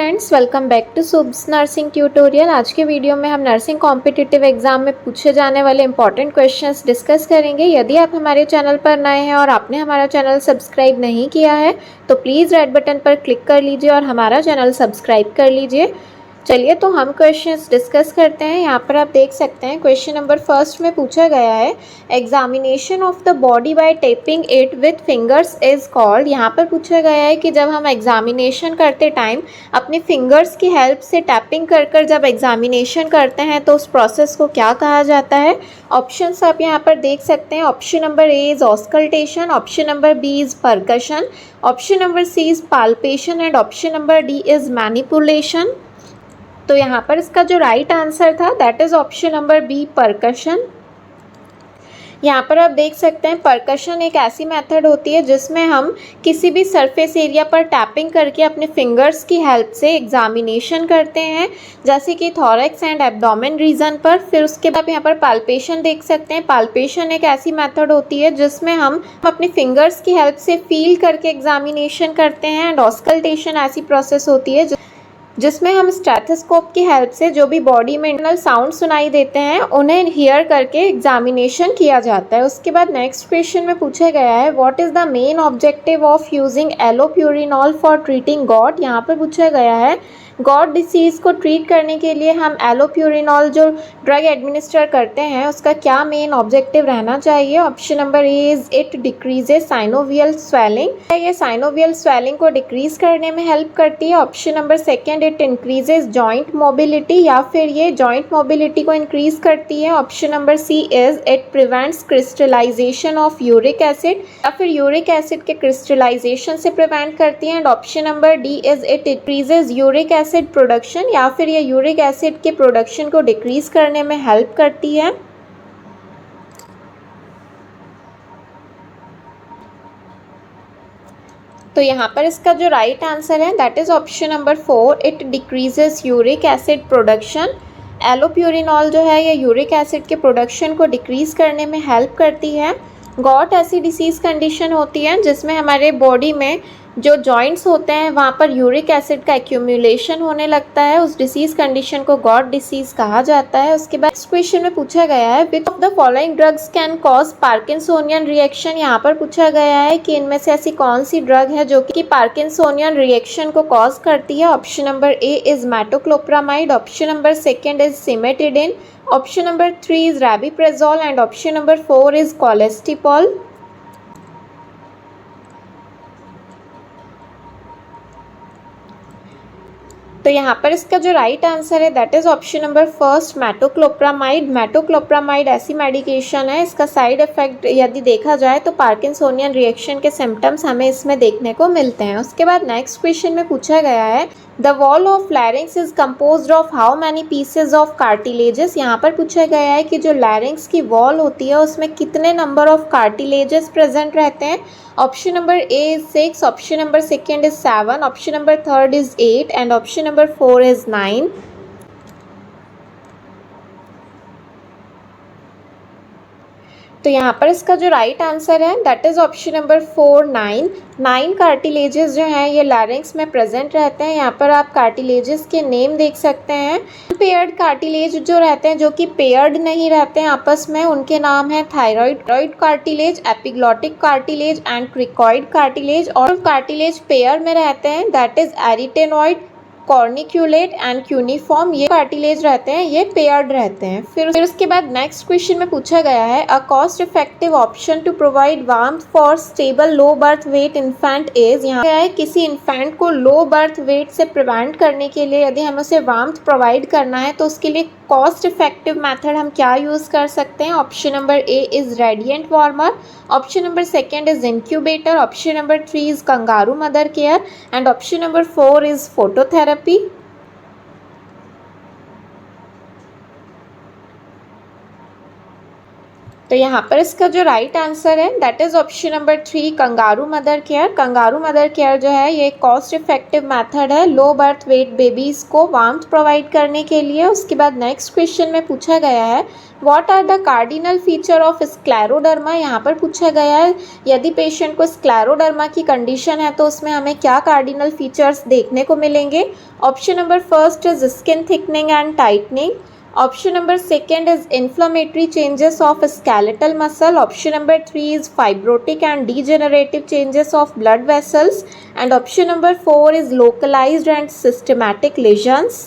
Friends, welcome back to subs nursing tutorial. आज के video में हम नर्सिंग कॉम्पिटिटिव एग्जाम में पूछे जाने वाले इंपॉर्टेंट क्वेश्चंस डिस्कस करेंगे। यदि आप हमारे चैनल पर नए हैं और आपने हमारा चैनल सब्सक्राइब नहीं किया है तो प्लीज़ रेड बटन पर क्लिक कर लीजिए और हमारा चैनल सब्सक्राइब कर लीजिए। चलिए तो हम क्वेश्चंस डिस्कस करते हैं। यहाँ पर आप देख सकते हैं क्वेश्चन नंबर फर्स्ट में पूछा गया है, examination of the body by tapping it with fingers is called. यहाँ पर पूछा गया है कि जब हम एग्जामिनेशन करते टाइम अपनी फिंगर्स की हेल्प से टैपिंग कर कर जब एग्जामिनेशन करते हैं तो उस प्रोसेस को क्या कहा जाता है। ऑप्शंस आप यहाँ पर देख सकते हैं। Option number A is auscultation, option number B is percussion, option number C is palpation and option number D is manipulation. तो यहाँ पर इसका जो राइट आंसर था that is option number B, percussion. यहाँ पर आप देख सकते हैं परकशन एक ऐसी मेथड होती है जिसमें हम किसी भी सरफेस एरिया पर टैपिंग करके अपने फिंगर्स की हेल्प से एग्जामिनेशन करते हैं, जैसे कि थॉरैक्स एंड एब्डोमेन रीजन पर। फिर उसके बाद यहाँ पर पाल्पेशन देख सकते हैं। पाल्पेशन एक ऐसी मेथड होती है जिसमें हम अपने फिंगर्स की हेल्प से फील करके एग्जामिनेशन करते हैं। एंड ऑस्कल्टेशन ऐसी प्रोसेस होती है जिसमें हम स्टेथोस्कोप की हेल्प से जो भी बॉडी में इंटरनल साउंड सुनाई देते हैं उन्हें हियर करके एग्जामिनेशन किया जाता है। उसके बाद नेक्स्ट क्वेश्चन में पूछा गया है, what is the main objective of using allopurinol for treating got. यहाँ पर पूछा गया है गॉट डिसीज़ को ट्रीट करने के लिए हम एलोप्यूरिनॉल जो ड्रग एडमिनिस्टर करते हैं उसका क्या मेन ऑब्जेक्टिव रहना चाहिए। Option number A is it decreases synovial swelling. ये साइनोवियल स्वेलिंग को डिक्रीज करने में हेल्प करती है। Option number second it increases joint mobility, या फिर ये जॉइंट मोबिलिटी को इंक्रीज करती है। Option number C is it prevents crystallization of uric acid, या फिर यूरिक एसिड के क्रिस्टलाइजेशन से प्रिवेंट करती है। And option number D is it increases uric acid production, या फिर ये यूरिक एसिड के प्रोडक्शन को डिक्रीज करने में हेल्प करती है। तो यहाँ पर इसका जो राइट आंसर है that is option number 4, it decreases uric acid production. Allopurinol जो है ये यूरिक एसिड के प्रोडक्शन को डिक्रीज करने में हेल्प करती है। गॉट ऐसी डिसीज़ कंडीशन होती है जिसमें हमारे बॉडी में जो जॉइंट्स होते हैं वहाँ पर यूरिक एसिड का एक्यूमुलेशन होने लगता है। उस डिसीज़ कंडीशन को गॉट डिसीज़ कहा जाता है। उसके बाद नेक्स्ट क्वेश्चन में पूछा गया है, which of the following drugs can cause parkinsonian reaction. यहाँ पर पूछा गया है कि इनमें से ऐसी कौन सी ड्रग है जो कि पार्किंसोनियन रिएक्शन को कॉज करती है। Option number A is metoclopramide, option number second is cimetidine, option number 3 is rabeprazole and option number 4 is colestipol. तो यहाँ पर इसका जो राइट आंसर है that is option number first, metoclopramide. Metoclopramide ऐसी मेडिकेशन है, इसका साइड इफेक्ट यदि देखा जाए तो पार्किंसोनियन रिएक्शन के सिम्टम्स हमें इसमें देखने को मिलते हैं। उसके बाद नेक्स्ट क्वेश्चन में पूछा गया है, the wall of लैरिंग्स is composed of how many pieces of cartilages. यहाँ पर पूछा गया है कि जो लैरिंग्स की वॉल होती है उसमें कितने नंबर ऑफ कार्टिलेजेस प्रेजेंट रहते हैं। Option number A is 6, option number second is 7, option number third is 8 and option number 4 is 9। तो यहाँ पर इसका जो राइट आंसर है that is option number 4, 9। 9 cartilages जो हैं ये लैरिंग्स में प्रेजेंट रहते हैं। यहाँ पर आप कार्टिलेजेस के नेम देख सकते हैं। पेयर्ड कार्टिलेज जो रहते हैं, जो कि पेयर्ड नहीं रहते हैं आपस में, उनके नाम है thyroid cartilage, epiglottic cartilage and cricoid cartilage. और कार्टिलेज पेयर में रहते हैं that is एरिटेनॉइड, corniculate and cuneiform. ये कार्टिलेज रहते हैं, ये पेयर्ड रहते हैं। फिर उसके बाद नेक्स्ट क्वेश्चन में पूछा गया है, a cost effective option to provide warmth for stable low birth weight infant is. यहाँ है किसी इन्फेंट को लो बर्थ वेट से प्रिवेंट करने के लिए यदि हमें उसे वार्मथ प्रोवाइड करना है तो उसके लिए कॉस्ट इफेक्टिव मेथड हम क्या यूज़ कर सकते हैं। Option number A is radiant warmer, option number second is incubator, option number 3 is kangaroo mother care and option number 4 is phototherapy. तो यहाँ पर इसका जो राइट आंसर है that is option number 3 kangaroo mother care. Kangaroo mother care जो है ये cost effective method है लो बर्थ वेट बेबीज़ को वार्मथ प्रोवाइड करने के लिए। उसके बाद नेक्स्ट क्वेश्चन में पूछा गया है what are the cardinal feature of scleroderma. यहाँ पर पूछा गया है यदि पेशेंट को स्क्लेरोडर्मा की कंडीशन है तो उसमें हमें क्या कार्डिनल फीचर्स देखने को मिलेंगे। Option number first is skin thickening and tightening. Option number second is inflammatory changes of skeletal muscle. Option number 3 is fibrotic and degenerative changes of blood vessels. And option number 4 is localized and systematic lesions.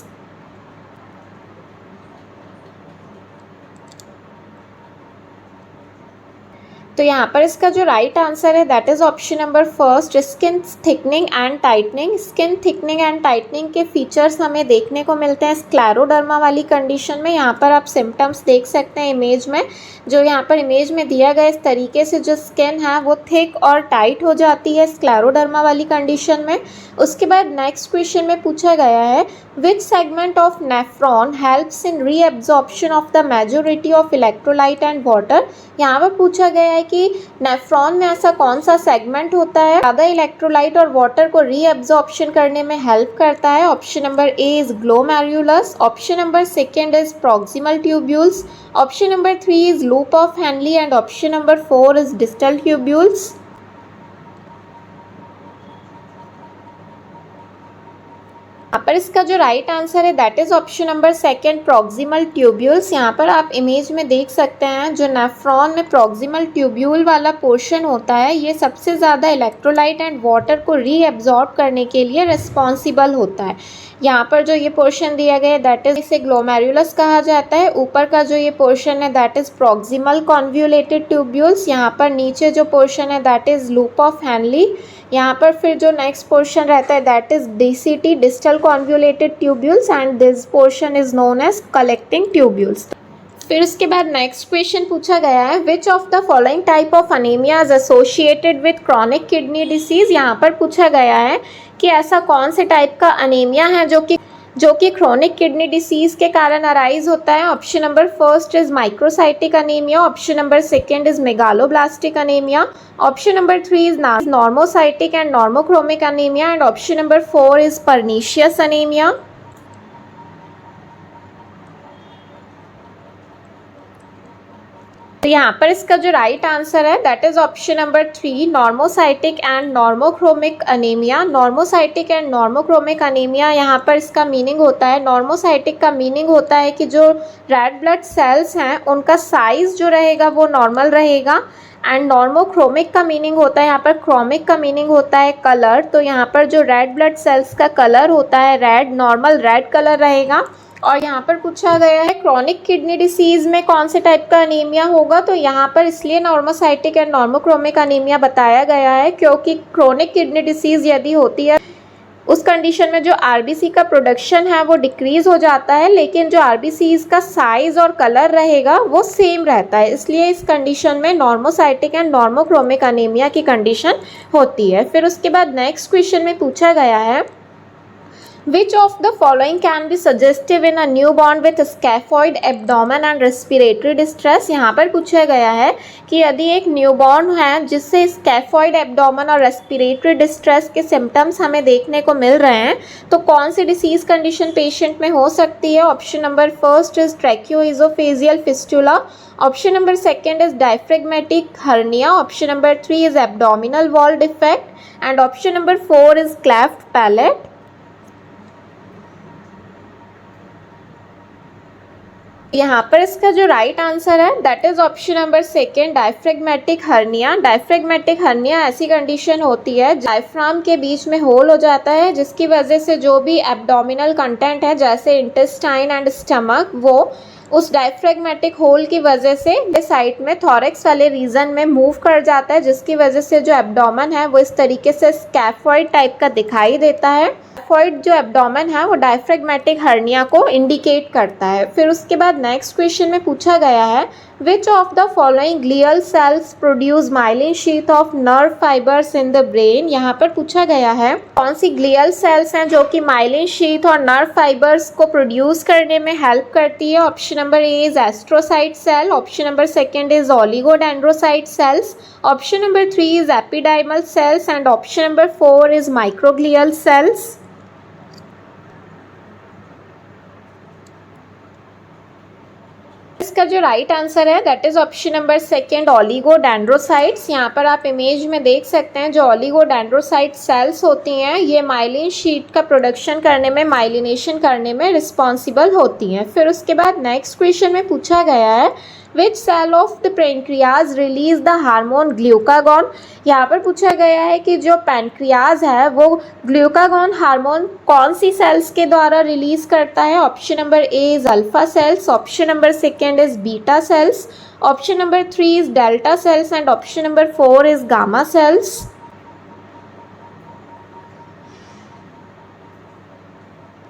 तो यहाँ पर इसका जो right answer है that is option number first skin thickening and tightening. Skin thickening and tightening के features हमें देखने को मिलते हैं स्क्लेरोडर्मा वाली कंडीशन में। यहाँ पर आप सिम्टम्स देख सकते हैं इमेज में, जो यहाँ पर इमेज में दिया गया इस तरीके से जो स्किन है वो थिक और टाइट हो जाती है स्क्लेरोडर्मा वाली कंडीशन में। उसके बाद नेक्स्ट क्वेश्चन में पूछा गया है विच segment of nephron helps in reabsorption of the majority of electrolyte and water. यहाँ पर पूछा गया है कि नेफ्रॉन में ऐसा कौन सा सेगमेंट होता है ज़्यादा इलेक्ट्रोलाइट और वाटर को रीएब्जॉर्प्शन करने में हेल्प करता है। Option number A is glomerulus. Option number second is proximal tubules. Option number 3 is loop of Henle and option number 4 is distal tubules. यहाँ पर इसका जो राइट आंसर है that is option number second proximal tubules. यहाँ पर आप image में देख सकते हैं जो नेफ्रॉन में प्रॉक्सिमल ट्यूब्यूल वाला पोर्शन होता है ये सबसे ज़्यादा इलेक्ट्रोलाइट एंड वाटर को रीएब्जॉर्ब करने के लिए रिस्पॉन्सिबल होता है। यहाँ पर जो ये पोर्शन दिया गया है दैट इज़ इसे ग्लोमेरुलस कहा जाता है। ऊपर का जो ये पोर्शन है that is proximal convoluted tubules. यहाँ पर नीचे जो पोर्शन है that is loop of Henle. यहाँ पर फिर जो नेक्स्ट पोर्शन रहता है that is DCT distal convoluted tubules and this portion is known as collecting tubules. फिर उसके बाद नेक्स्ट क्वेश्चन पूछा गया है which of the following type of anaemia is associated with chronic kidney disease. यहाँ पर पूछा गया है कि ऐसा कौन से टाइप का अनीमिया है जो कि क्रोनिक किडनी डिसीज के कारण अराइज होता है। Option number first is microcytic anaemia. Option number second is megaloblastic anaemia. Option number 3 is normocytic and normochromic anaemia and option number 4 is pernicious anaemia. तो यहाँ पर इसका जो राइट आंसर है that is option number 3 normocytic and normochromic anaemia. Normocytic and normochromic anaemia यहाँ पर इसका meaning होता है नॉर्मोसाइटिक का मीनिंग होता है कि जो रेड ब्लड सेल्स हैं उनका साइज जो रहेगा वो नॉर्मल रहेगा एंड नॉर्मोक्रोमिक का मीनिंग होता है यहाँ पर क्रोमिक का मीनिंग होता है कलर। तो यहाँ पर जो रेड ब्लड सेल्स का कलर होता है रेड नॉर्मल रेड कलर रहेगा। और यहाँ पर पूछा गया है क्रोनिक किडनी डिसीज में कौन से टाइप का अनीमिया होगा। तो यहाँ पर इसलिए नॉर्मोसाइटिक एंड नॉर्मोक्रोमिक अनीमिया बताया गया है क्योंकि क्रोनिक किडनी डिसीज यदि होती है उस कंडीशन में जो RBC का प्रोडक्शन है वो डिक्रीज हो जाता है लेकिन जो RBCs का साइज और कलर रहेगा वो सेम रहता है। इसलिए इस कंडीशन में नॉर्मोसाइटिक एंड नॉर्मोक्रोमिक अनीमिया की कंडीशन होती है। फिर उसके बाद नेक्स्ट क्वेश्चन में पूछा गया है Which of the following can be suggestive in a newborn with scaphoid abdomen and respiratory distress। यहाँ पर पूछा गया है कि यदि एक न्यूबॉर्न है जिससे स्कैफॉइड एब्डोमेन और रेस्पिरेटरी डिस्ट्रेस के सिम्टम्स हमें देखने को मिल रहे हैं तो कौन सी डिसीज कंडीशन पेशेंट में हो सकती है। Option number first is tracheoesophageal fistula. Option number second is diaphragmatic hernia. Option number 3 is abdominal wall defect and option number 4 is cleft palate. यहाँ पर इसका जो राइट आंसर है that is option number second diaphragmatic hernia. Diaphragmatic hernia ऐसी condition होती है diaphragm के बीच में होल हो जाता है जिसकी वजह से जो भी एब्डोमिनल कंटेंट है जैसे इंटेस्टाइन एंड स्टमक वो उस डायफ्रेगमेटिक होल की वजह से साइड में थॉरेक्स वाले रीजन में मूव कर जाता है जिसकी वजह से जो एब्डोमेन है वो इस तरीके से स्कैफॉइड टाइप का दिखाई देता है। स्कैफॉइड जो एब्डोमेन है वो डायफ्रेगमेटिक हर्निया को इंडिकेट करता है। फिर उसके बाद नेक्स्ट क्वेश्चन में पूछा गया है which of the following glial cells produce myelin sheath of nerve fibres in the brain. यहाँ पर पूछा गया है कौन सी ग्लियल सेल्स हैं जो कि माइलिन शीथ और नर्व फाइबर्स को प्रोड्यूस करने में हेल्प करती है। Option number A is astrocyte cell, option number second is oligodendrocyte cells, option number 3 is ependymal cells and option number 4 is microglial cells. इसका जो राइट आंसर है that is option number second oligodendrocytes. यहाँ पर आप image में देख सकते हैं जो ओलिगोडेंड्रोसाइट सेल्स होती हैं ये माइलिन शीट का प्रोडक्शन करने में, माइलिनेशन करने में रिस्पॉन्सिबल होती हैं। फिर उसके बाद नेक्स्ट क्वेश्चन में पूछा गया है which cell of the pancreas release the hormone glucagon. यहाँ पर पूछा गया है कि जो पेनक्रियाज है वो ग्लूकागॉन हार्मोन कौन सी सेल्स के द्वारा रिलीज करता है। Option number A is alpha cells, option number second is beta cells, option number 3 is delta cells and option number 4 is gamma cells.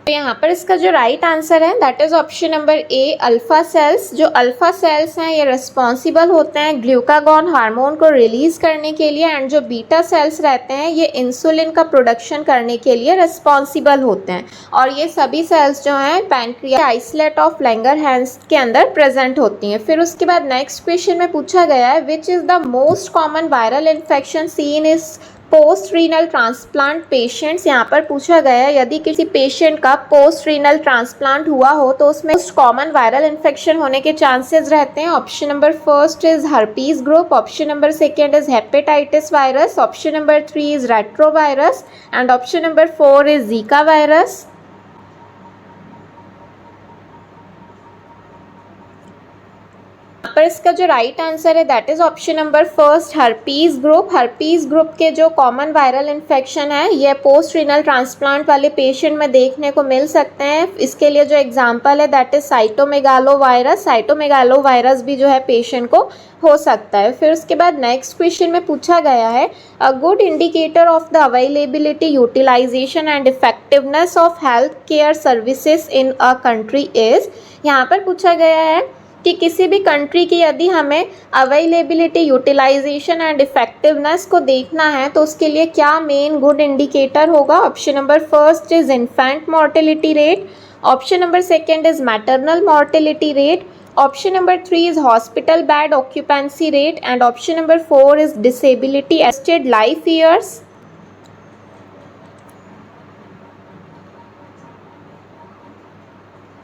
तो यहाँ पर इसका जो राइट आंसर है that is option number A alpha cells. जो alpha cells हैं ये responsible होते हैं ग्लूकागॉन हार्मोन को रिलीज करने के लिए एंड जो बीटा सेल्स रहते हैं ये इंसुलिन का प्रोडक्शन करने के लिए रिस्पॉन्सिबल होते हैं। और ये सभी सेल्स जो हैं पैनक्रियास आइसोलेट ऑफ लैंगरहैंस के अंदर प्रेजेंट होती हैं। फिर उसके बाद नेक्स्ट क्वेश्चन में पूछा गया है which is the most common viral infection seen is post renal transplant patients. यहाँ पर पूछा गया है यदि किसी पेशेंट का पोस्ट रीनल ट्रांसप्लांट हुआ हो तो उसमें मोस्ट कॉमन वायरल इन्फेक्शन होने के चांसेस रहते हैं। Option number first is herpes group, option number second is hepatitis virus, option number 3 is retrovirus and option number 4 is Zika virus. पर इसका जो राइट आंसर है that is option number first herpes group. Herpes group के जो common viral infection है ये post renal transplant वाले patient में देखने को मिल सकते हैं। इसके लिए जो एग्जांपल है that is cytomegalo virus. Cytomegalo virus भी जो है पेशेंट को हो सकता है। फिर उसके बाद नेक्स्ट क्वेश्चन में पूछा गया है a good indicator of the availability, utilisation and effectiveness of health care services in a country is. यहाँ पर पूछा गया है कि किसी भी कंट्री की यदि हमें अवेलेबिलिटी, यूटिलाइजेशन एंड इफेक्टिवनेस को देखना है तो उसके लिए क्या मेन गुड इंडिकेटर होगा। Option number first is infant mortality rate, option number second is maternal mortality rate, option number 3 is hospital bed occupancy rate and option number 4 is disability adjusted life years.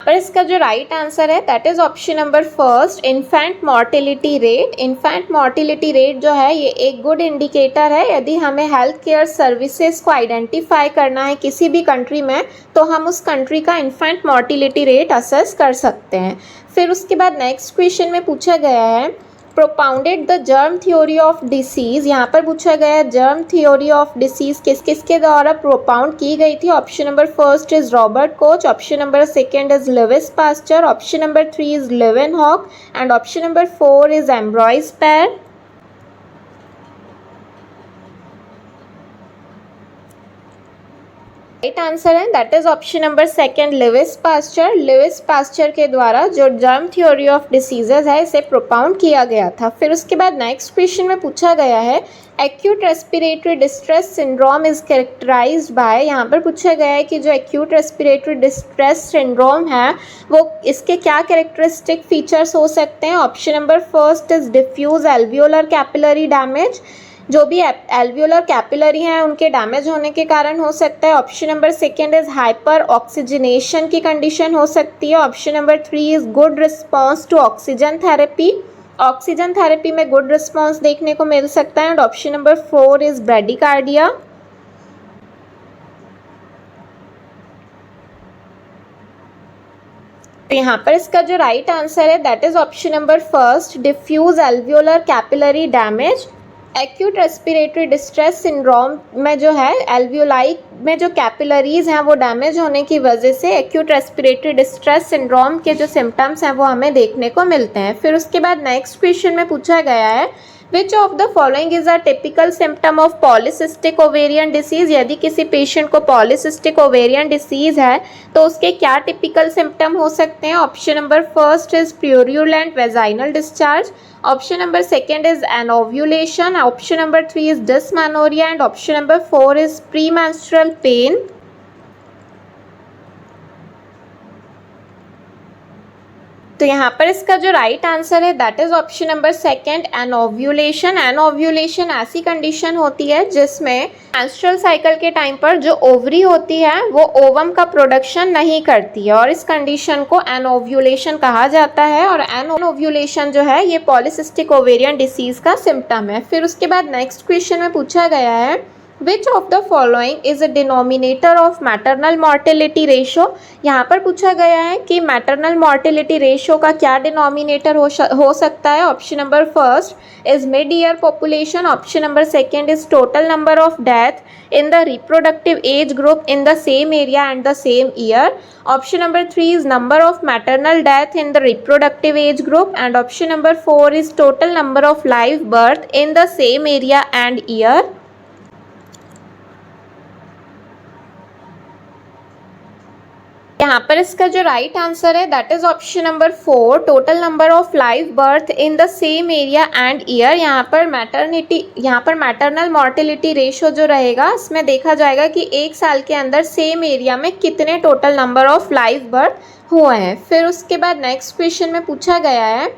पर इसका जो right answer है that is option number first infant mortality rate. Infant mortality rate जो है ये एक good indicator है यदि हमें हेल्थ केयर सर्विसेज को आइडेंटिफाई करना है किसी भी कंट्री में तो हम उस कंट्री का इन्फेंट मोर्टेलिटी रेट असेस कर सकते हैं। फिर उसके बाद नेक्स्ट क्वेश्चन में पूछा गया है propounded the germ theory of disease. यहाँ पर पूछा गया है जर्म थ्योरी ऑफ डिसीज़ किस किसके द्वारा प्रोपाउंड की गई थी। Option number first is Robert Koch, option number second is Louis Pasteur, option number 3 is Leeuwenhoek and option number 4 is Ambroise Paré. Right answer है that is option number second Louis Pasteur. Louis Pasteur के द्वारा जो germ theory of diseases है इसे प्रोपाउंड किया गया था। फिर उसके बाद नेक्स्ट क्वेश्चन में पूछा गया है acute respiratory distress syndrome is characterised by. यहाँ पर पूछा गया है कि जो एक्यूट रेस्पिरेटरी डिस्ट्रेस सिंड्रोम है वो इसके क्या कैरेक्टरिस्टिक फीचर्स हो सकते हैं। Option number first is diffuse alveolar capillary damage, जो भी एल्वियोलर कैपिलरी हैं उनके डैमेज होने के कारण हो सकता है। Option number second is hyper oxygenation की कंडीशन हो सकती है। Option number 3 is good response to oxygen therapy, oxygen therapy में गुड रिस्पॉन्स देखने को मिल सकता है and option number 4 is bradycardia. तो यहाँ पर इसका जो राइट आंसर है that is option number first diffuse alveolar capillary damage. Acute respiratory distress syndrome में जो है एल्वियोलाई में जो कैपिलरीज हैं वो डैमेज होने की वजह से एक्यूट रेस्पिरेटरी डिस्ट्रेस सिंड्रोम के जो सिम्टम्स हैं वो हमें देखने को मिलते हैं। फिर उसके बाद नेक्स्ट क्वेश्चन में पूछा गया है which of the following is a typical symptom of polycystic ovarian disease. यदि किसी पेशेंट को पॉलीसिस्टिक ओवेरियन डिसीज है तो उसके क्या टिपिकल सिम्टम हो सकते हैं। Option number first is purulent vaginal discharge, option number second is anovulation, option number 3 is dysmenorrhoea and option number 4 is premenstrual pain. तो यहाँ पर इसका जो राइट आंसर है that is option number second anovulation. Anovulation ऐसी condition होती है जिसमें मेंस्ट्रुअल साइकिल के टाइम पर जो ओवरी होती है वो ओवम का प्रोडक्शन नहीं करती है और इस कंडीशन को एनोव्यूलेशन कहा जाता है और एनोव्यूलेशन जो है ये पॉलीसिस्टिक ओवेरियन डिसीज का सिम्टम है। फिर उसके बाद नेक्स्ट क्वेश्चन में पूछा गया है Which of the following is a denominator of maternal mortality ratio। यहाँ पर पूछा गया है कि maternal mortality ratio का क्या denominator हो सकता है। Option number first is mid year population, option number second is total number of death in the reproductive age group in the same area and the same year, option number 3 is number of maternal death in the reproductive age group and option number 4 is total number of live birth in the same area and year। यहाँ पर इसका जो right answer है that is option number 4 total number of live birth in the same area and year. यहाँ पर maternal mortality ratio जो रहेगा इसमें देखा जाएगा कि एक साल के अंदर सेम एरिया में कितने total number of live birth हुए हैं। फिर उसके बाद नेक्स्ट क्वेश्चन में पूछा गया है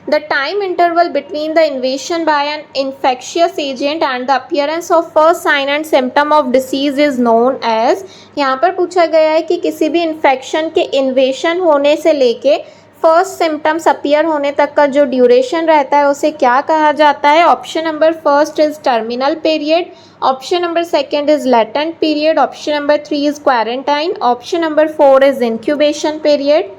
The time interval between the invasion by an infectious agent and the appearance of first sign and symptom of disease is known as। यहाँ पर पूछा गया है कि किसी भी इन्फेक्शन के इन्वेशन होने से लेके फर्स्ट सिम्टम्स अपीयर होने तक का जो ड्यूरेशन रहता है उसे क्या कहा जाता है। Option number first is terminal period, option number second is latent period, option number 3 is quarantine, option number 4 is incubation period.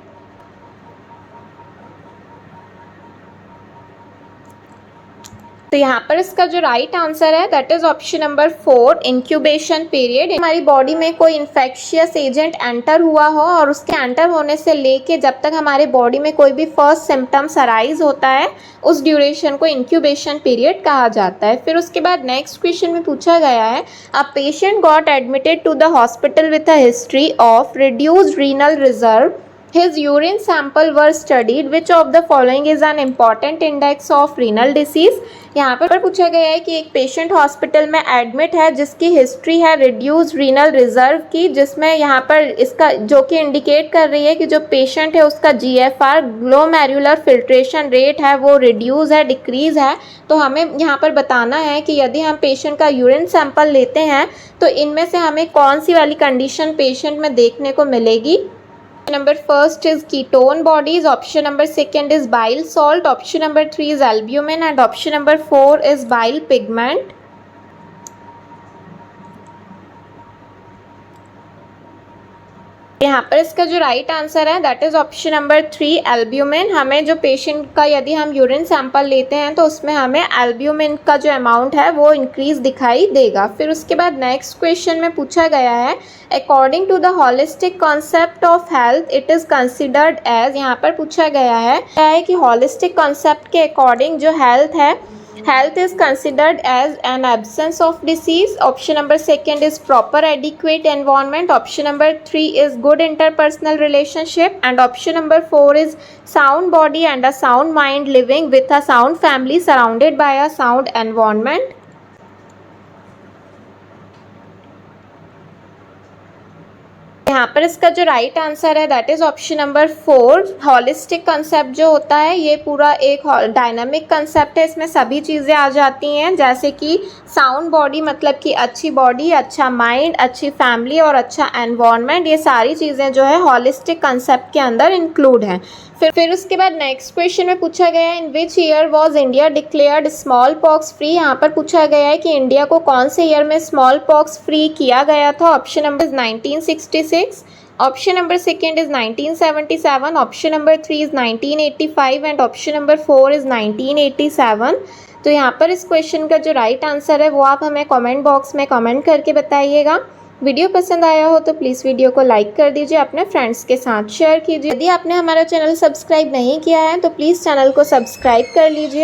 तो यहाँ पर इसका जो राइट आंसर है that is option number 4 incubation period. हमारी बॉडी में कोई इन्फेक्शियस एजेंट एंटर हुआ हो और उसके एंटर होने से लेके जब तक हमारे बॉडी में कोई भी फर्स्ट सिम्टम्स अराइज होता है उस ड्यूरेशन को इंक्यूबेशन पीरियड कहा जाता है। फिर उसके बाद नेक्स्ट क्वेश्चन में पूछा गया है a patient got admitted to the hospital with a history of reduced renal reserve, his urine sample were studied, which of the following is an important index of renal disease। यहाँ पर पूछा गया है कि एक पेशेंट हॉस्पिटल में admit है जिसकी हिस्ट्री है रिड्यूस्ड रीनल रिजर्व की, जिसमें यहाँ पर इसका जो कि इंडिकेट कर रही है कि जो पेशेंट है उसका GFR ग्लोमेरुलर फिल्ट्रेशन रेट है वो रिड्यूस है, डिक्रीज है। तो हमें यहाँ पर बताना है कि यदि हम पेशेंट का यूरिन सैंपल लेते हैं तो इनमें से हमें कौन सी वाली कंडीशन पेशेंट में देखने को मिलेगी। Number first is ketone bodies, option number second is bile salt, option number 3 is albumin and option number 4 is bile pigment। यहाँ पर इसका जो राइट आंसर है that is option number 3 albumin. हमें जो पेशेंट का यदि हम यूरिन सैंपल लेते हैं तो उसमें हमें एल्ब्यूमिन का जो अमाउंट है वो इंक्रीज दिखाई देगा। फिर उसके बाद नेक्स्ट क्वेश्चन में पूछा गया है according to the holistic concept of health it is considered as. यहाँ पर पूछा गया है कि हॉलिस्टिक कॉन्सेप्ट के अकॉर्डिंग जो हेल्थ है health is considered as an absence of disease, option number second is proper adequate environment, option number 3 is good interpersonal relationship and option number 4 is sound body and a sound mind living with a sound family surrounded by a sound environment। यहाँ पर इसका जो right answer है that is option number 4 holistic concept जो होता है ये पूरा एक डायनामिक कंसेप्ट है। इसमें सभी चीज़ें आ जाती हैं जैसे कि साउंड बॉडी मतलब कि अच्छी बॉडी, अच्छा माइंड, अच्छी फैमिली और अच्छा एनवायरनमेंट, ये सारी चीज़ें जो है हॉलिस्टिक कंसेप्ट के अंदर इंक्लूड हैं। फिर उसके बाद नेक्स्ट क्वेश्चन में पूछा गया है in which year was India declared smallpox free. यहाँ पर पूछा गया है कि इंडिया को कौन से ईयर में स्मॉल पॉक्स फ्री किया गया था। Option number 1966, option number second is 1977, option number 3 is 1985 and option number 4 is 1987। तो यहाँ पर इस क्वेश्चन का जो राइट आंसर है वो आप हमें कमेंट बॉक्स में कमेंट करके बताइएगा। वीडियो पसंद आया हो तो प्लीज़ वीडियो को लाइक कर दीजिए, अपने फ्रेंड्स के साथ शेयर कीजिए। यदि आपने हमारा चैनल सब्सक्राइब नहीं किया है तो प्लीज़ चैनल को सब्सक्राइब कर लीजिए।